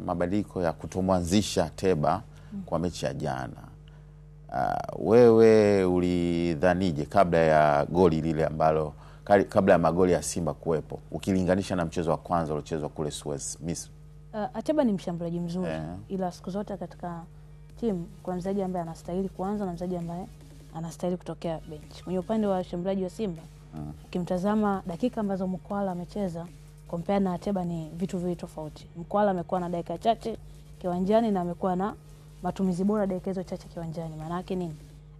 mabadiliko ya kutomwanzisha Ateba kwa mechi ya jana. Wewe ulidhanije kabla ya goli lile ambalo kabla ya magoli ya Simba kuwepo, ukilinganisha na mchezo wa kwanza uliochezwa kule Suez, Misri? Ateba ni mshambuliaji mzuri, ila siku zote katika timu kuna mchezaji ambaye anastahili kuanza na mchezaji ambaye anastahili kutokea bench. Kwenye upande wa washambuliaji wa Simba, ukimtazama dakika ambazo Mkwala amecheza compare na Ateba ni vitu viwili tofauti. Mkwala amekuwa na dakika chache kiwanjani na amekuwa na matumizi bora dakika hizo chache kiwanjani. Maana yake nini?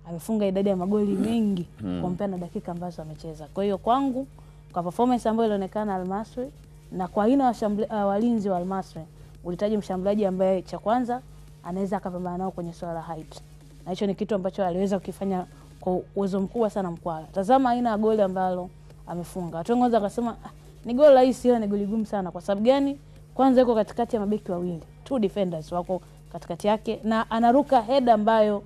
Amefunga idadi ya magoli mengi compare na dakika ambazo amecheza. Kwa hiyo kwangu, kwa performance ambayo ilionekana Al-Masry na kwa aina ya walinzi wa Al-Masry, ulitaji mshambuliaji ambaye cha kwanza anaweza akapambana nao kwenye swala la height. Na hicho ni kitu ambacho aliweza kukifanya kwa uwezo mkubwa sana Mkwala. Tazama aina ya goli ambalo amefunga. Watu wengi wakasema ni goli rahisi, ila ni goli gumu sana. Kwa sababu gani? Kwanza yuko katikati ya mabeki wawili, two defenders wako katikati yake, na anaruka head ambayo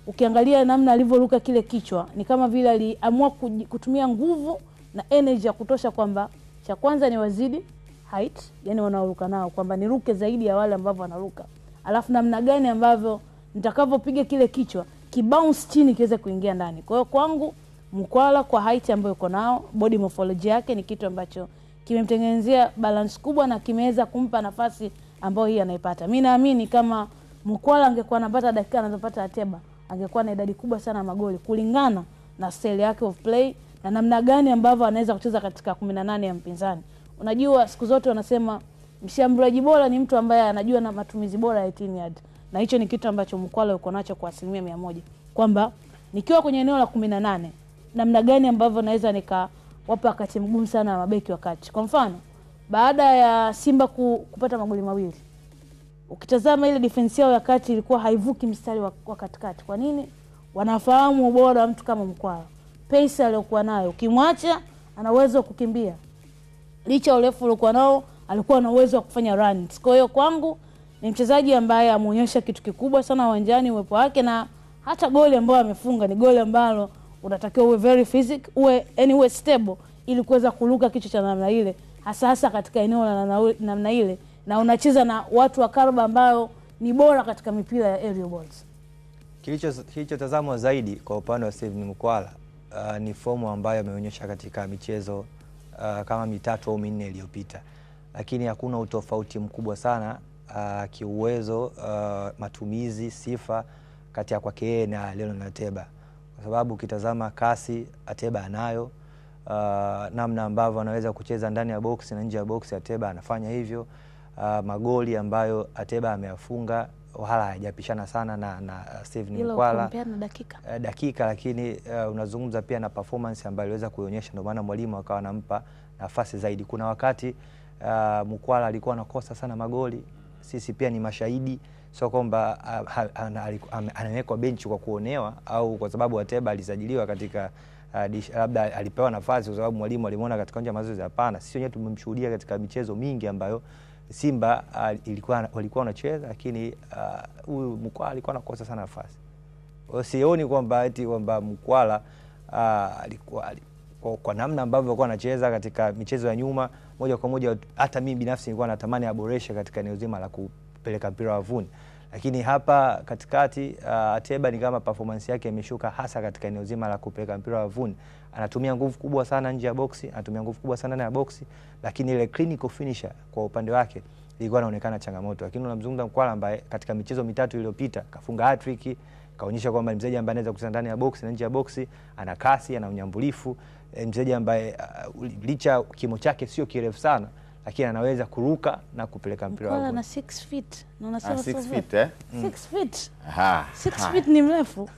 ukiangalia namna alivyoruka kile kichwa ni kama vile aliamua kutumia nguvu na energy ya kutosha, kwamba cha kwanza ni wazidi height, yani wanaoruka nao, kwamba niruke zaidi ya wale ambao wanaruka, alafu namna gani ambavyo nitakavyopiga kile kichwa kibounce chini kiweze kuingia ndani. Kwa hiyo kwangu Mkwala kwa height ambayo yuko nao, body morphology yake ni kitu ambacho kimemtengenezea balance kubwa na kimeweza kumpa nafasi ambayo hii anaipata. Mimi naamini kama Mkwala angekuwa anapata dakika anazopata Ateba, angekuwa na idadi kubwa sana ya magoli kulingana na style yake of play na namna gani ambavyo anaweza kucheza katika 18 ya mpinzani. Unajua siku zote wanasema mshambuliaji bora ni mtu ambaye anajua na matumizi bora ya 18 yard. Na hicho ni kitu ambacho Mkwala yuko nacho kwa 100%, kwamba nikiwa kwenye eneo la 18 namna gani ambavyo naweza nikawapa wakati mgumu sana mabeki wakati. Kwa mfano, baada ya Simba kupata magoli mawili, ukitazama ile defense yao ya kati ilikuwa haivuki mstari wa katikati. Kwa nini? Wanafahamu ubora wa mtu kama Mkwala. Pace aliyokuwa nayo, ukimwacha ana uwezo wa kukimbia. Licha urefu aliokuwa nao, alikuwa na uwezo wa kufanya runs. Kwa hiyo kwangu ni mchezaji ambaye ameonyesha kitu kikubwa sana uwanjani, uwepo wake, na hata goli ambalo amefunga ni goli ambalo unatakiwa uwe very physical, uwe stable ili kuweza kuruka kichwa cha namna ile, hasa katika eneo la namna ile, na unacheza na watu wa Karba ambao ni bora katika mipira ya aerial balls. Kilichotazamwa zaidi kwa upande wa Steven Mkwala ni fomu ambayo ameonyesha katika michezo kama 3 au 4 iliyopita, lakini hakuna utofauti mkubwa sana kiuwezo, matumizi, sifa kati ya kwake yeye na Leonard Ateba. Kwa sababu ukitazama kasi Ateba anayo, namna ambavyo anaweza kucheza ndani ya box na nje ya box Ateba anafanya hivyo. Magoli ambayo Ateba ameyafunga wala hajapishana sana na Steven Mkwala dakika, lakini unazungumza pia na performance ambayo aliweza kuionyesha, ndio maana mwalimu akawa anampa nafasi zaidi. Kuna wakati Mkwala alikuwa anakosa sana magoli, sisi pia ni mashahidi, sio kwamba anawekwa benchi kwa kuonewa au kwa sababu Ateba alisajiliwa katika labda alipewa nafasi kwa sababu mwalimu alimuona katika uwanja wa mazoezi. Hapana, sisi wenyewe tumemshuhudia katika michezo mingi ambayo Simba walikuwa wanacheza, lakini huyu Mkwala alikuwa anakosa sana nafasi. Sioni kwamba eti kwamba Mkwala alikuwa kwa namna ambavyo alikuwa anacheza katika michezo ya nyuma, moja kwa moja hata mimi binafsi nilikuwa natamani aboreshe katika eneo zima la kupeleka mpira wavuni. Lakini hapa katikati Ateba ni kama performance yake imeshuka, hasa katika eneo zima la kupeleka mpira wavuni. Anatumia nguvu kubwa sana nje ya boxi, anatumia nguvu kubwa sana ndani ya boxi, lakini ile clinical finisher kwa upande wake ilikuwa inaonekana changamoto. Lakini unamzungumza Mkwala ambaye katika michezo 3 iliyopita kafunga hat-trick, kaonyesha kwamba ni mchezaji ambaye anaweza kucheza ndani ya boxi na nje ya boxi, ana kasi, ana unyambulifu, mchezaji ambaye licha kimo chake sio kirefu sana, lakini anaweza kuruka na kupeleka mpira wavuni. Mkwala na 6 feet. Na unasema 6 feet 6 feet. 6 feet ni mrefu.